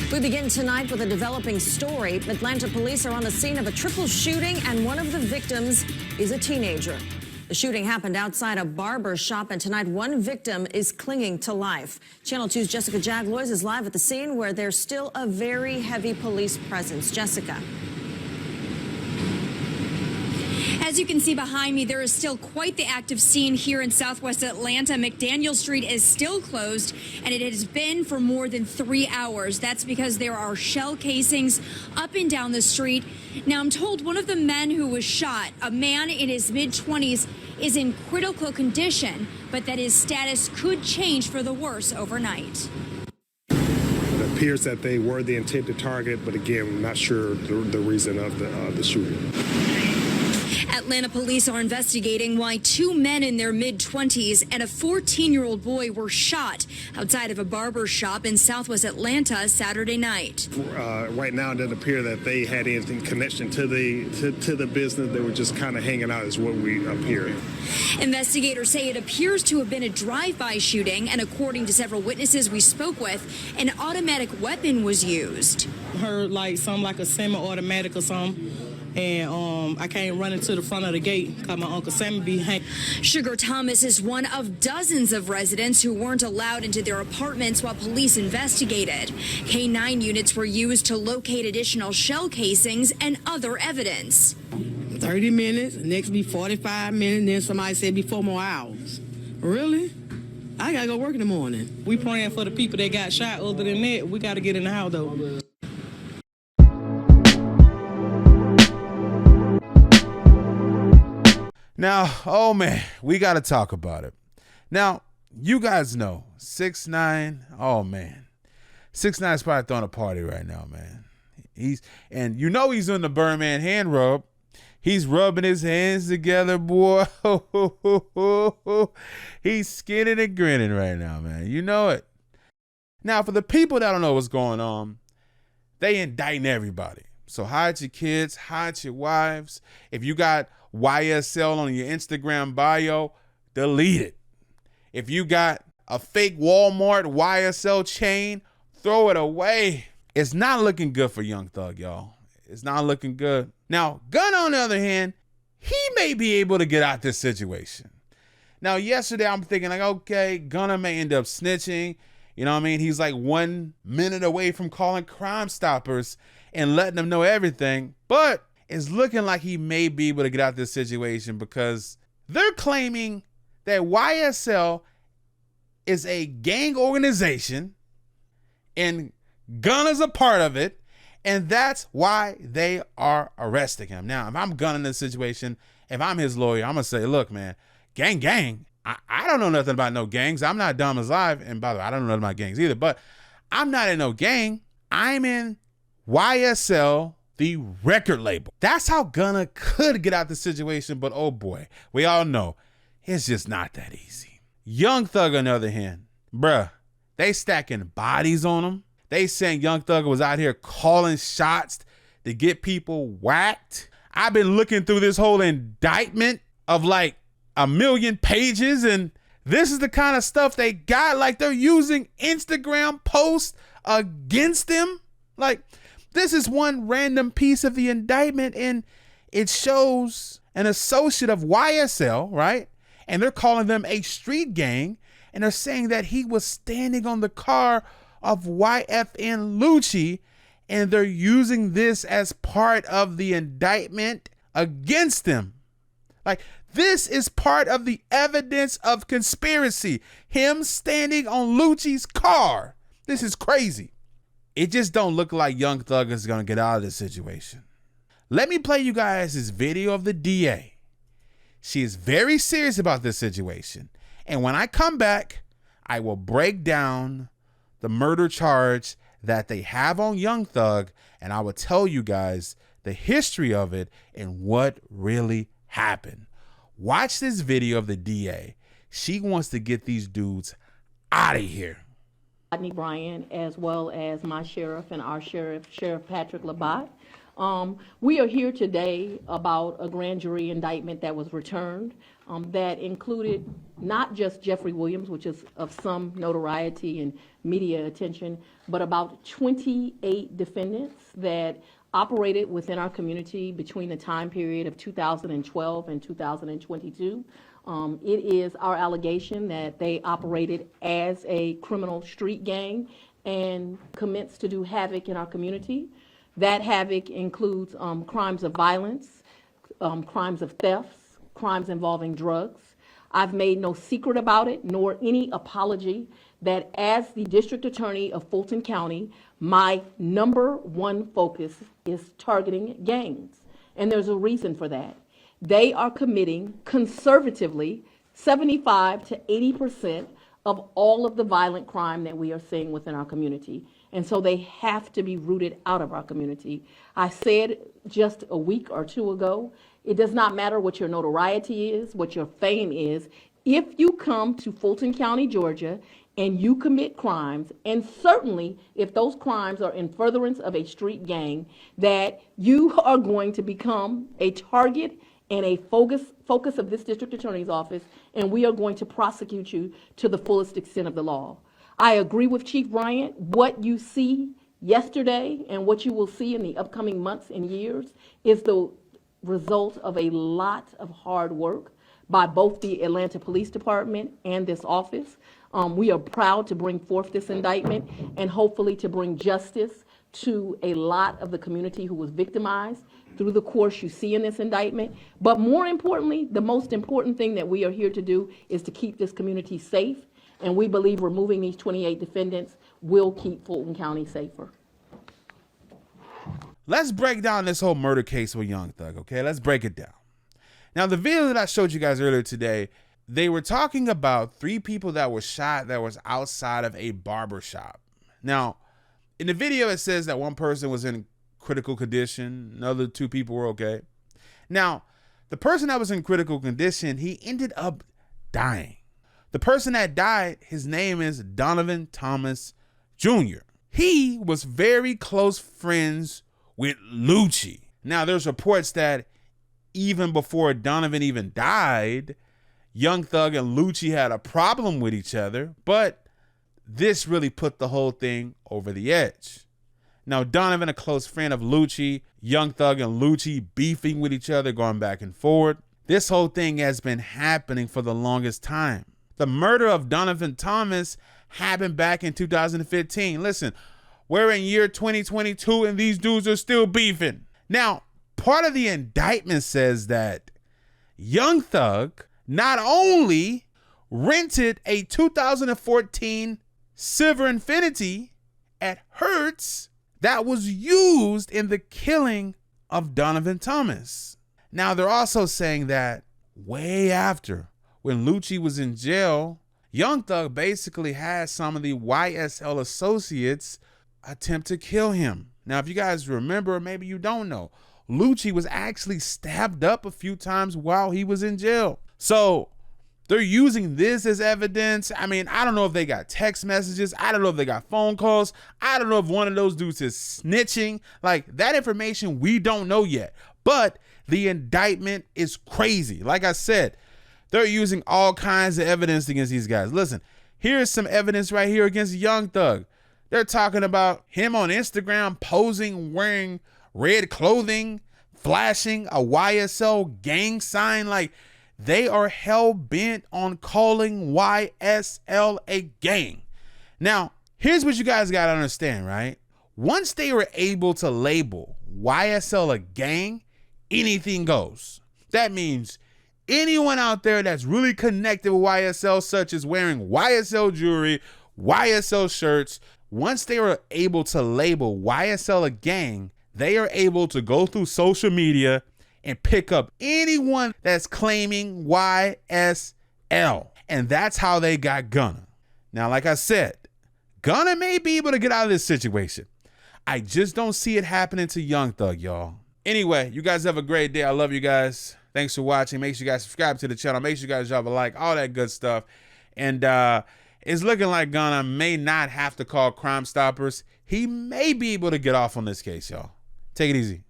We begin tonight with a developing story. Atlanta police are on the scene of a triple shooting, and one of the victims is a teenager. The shooting happened outside a barber shop, and tonight one victim is clinging to life. Channel 2's Jessica Jaglois is live at the scene where there's still a very heavy police presence. Jessica. As you can see behind me, there is still quite the active scene here in Southwest Atlanta. McDaniel Street is still closed, and it has been for more than 3 hours. That's because there are shell casings up and down the street. Now, I'm told one of the men who was shot, a man in his mid-20s, is in critical condition, but that his status could change for the worse overnight. It appears that they were the intended target, but again, we're not sure the reason of the shooting. Atlanta police are investigating why 2 men in their mid-20s and a 14-year-old boy were shot outside of a barber shop in Southwest Atlanta Saturday night. Right now, it doesn't appear that they had anything connection to the business. They were just kind of hanging out, is what we hear. Investigators say it appears to have been a drive-by shooting, and according to several witnesses we spoke with, an automatic weapon was used. Heard like something like a semi-automatic or something. And I came running to the front of the gate because my Uncle Sammy be hanging. Sugar Thomas is one of dozens of residents who weren't allowed into their apartments while police investigated. K-9 units were used to locate additional shell casings and other evidence. 30 minutes, next be 45 minutes, then somebody said be 4 more hours. Really? I gotta go work in the morning. We praying for the people that got shot. Other than that, we gotta get in the house though. Now, oh man, we got to talk about it. Now, you guys know 6ix9ine. Oh man, 6ix9ine is probably throwing a party right now, man. He's doing the Birdman hand rub. He's rubbing his hands together, boy. He's skinning and grinning right now, man. You know it. Now, for the people that don't know what's going on, they indicting everybody. So hide your kids, hide your wives. If you got YSL on your Instagram bio, delete it. If you got a fake Walmart YSL chain, throw it away. It's not looking good for Young Thug, y'all. It's not looking good. Now, Gunna, on the other hand, he may be able to get out this situation. Now, yesterday I'm thinking like, okay, Gunna may end up snitching. You know what I mean? He's like 1 minute away from calling Crime Stoppers and letting them know everything. But it's looking like he may be able to get out this situation because they're claiming that YSL is a gang organization and Gunna's a part of it, and that's why they are arresting him. Now, if I'm Gunna in this situation, if I'm his lawyer, I'm going to say, look, man, gang. I don't know nothing about no gangs. I'm not dumb as live, and by the way, I don't know nothing about gangs either, but I'm not in no gang. I'm in YSL, the record label. That's how Gunna could get out the situation, but oh boy, we all know it's just not that easy. Young Thug, on the other hand, bruh, they stacking bodies on him. They saying Young Thug was out here calling shots to get people whacked. I've been looking through this whole indictment of like 1 million pages, and this is the kind of stuff they got. Like, they're using Instagram posts against him. Like, this is one random piece of the indictment, and it shows an associate of YSL, right? And they're calling them a street gang, and they're saying that he was standing on the car of YFN Lucci, and they're using this as part of the indictment against him. Like, this is part of the evidence of conspiracy. Him standing on Lucci's car. This is crazy. It just don't look like Young Thug is going to get out of this situation. Let me play you guys this video of the DA. She is very serious about this situation. And when I come back, I will break down the murder charge that they have on Young Thug, and I will tell you guys the history of it and what really happened. Watch this video of the DA. She wants to get these dudes out of here. Rodney Bryan, as well as my sheriff and our sheriff, Sheriff Patrick Labatt. We are here today about a grand jury indictment that was returned that included not just Jeffrey Williams, which is of some notoriety and media attention, but about 28 defendants that operated within our community between the time period of 2012 and 2022. It is our allegation that they operated as a criminal street gang and commenced to do havoc in our community. That havoc includes crimes of violence, crimes of thefts, crimes involving drugs. I've made no secret about it, nor any apology, that as the District Attorney of Fulton County, my number one focus is targeting gangs. And there's a reason for that. They are committing conservatively 75 to 80% of all of the violent crime that we are seeing within our community. And so they have to be rooted out of our community. I said just a week or two ago, it does not matter what your notoriety is, what your fame is. If you come to Fulton County, Georgia, and you commit crimes, and certainly if those crimes are in furtherance of a street gang, that you are going to become a target and a focus of this district attorney's office, and we are going to prosecute you to the fullest extent of the law. I agree with Chief Bryant. What you see yesterday and what you will see in the upcoming months and years is the result of a lot of hard work by both the Atlanta Police Department and this office. We are proud to bring forth this indictment and hopefully to bring justice to a lot of the community who was victimized through the course you see in this indictment. But more importantly, the most important thing that we are here to do is to keep this community safe. And we believe removing these 28 defendants will keep Fulton County safer. Let's break down this whole murder case with Young Thug, okay? Let's break it down. Now, the video that I showed you guys earlier today, they were talking about 3 people that were shot that was outside of a barber shop. Now, in the video, it says that one person was in critical condition. Another 2 people were okay. Now, the person that was in critical condition, he ended up dying. The person that died, his name is Donovan Thomas Jr. He was very close friends with Lucci. Now, there's reports that even before Donovan even died, Young Thug and Lucci had a problem with each other, but this really put the whole thing over the edge. Now, Donovan, a close friend of Lucci, Young Thug and Lucci beefing with each other, going back and forward. This whole thing has been happening for the longest time. The murder of Donovan Thomas happened back in 2015. Listen, we're in year 2022 and these dudes are still beefing. Now, part of the indictment says that Young Thug not only rented a 2014 Silver Infiniti at Hertz that was used in the killing of Donovan Thomas. Now, they're also saying that way after, when Lucci was in jail, Young Thug basically had some of the YSL associates attempt to kill him. Now, if you guys remember, maybe you don't know, Lucci was actually stabbed up a few times while he was in jail. So they're using this as evidence. I mean, I don't know if they got text messages. I don't know if they got phone calls. I don't know if one of those dudes is snitching. Like, that information we don't know yet. But the indictment is crazy. Like I said, they're using all kinds of evidence against these guys. Listen, here's some evidence right here against Young Thug. They're talking about him on Instagram posing wearing red clothing, flashing a YSL gang sign. Like, they are hell-bent on calling YSL a gang. Now, here's what you guys got to understand, right? Once they were able to label YSL a gang, anything goes. That means anyone out there that's really connected with YSL, such as wearing YSL jewelry, YSL shirts, once they were able to label YSL a gang, they are able to go through social media and pick up anyone that's claiming YSL. And that's how they got Gunna. Now, like I said, Gunna may be able to get out of this situation. I just don't see it happening to Young Thug, y'all. Anyway, you guys have a great day. I love you guys. Thanks for watching. Make sure you guys subscribe to the channel. Make sure you guys drop a like, all that good stuff. And it's looking like Gunna may not have to call Crime Stoppers. He may be able to get off on this case, y'all. Take it easy.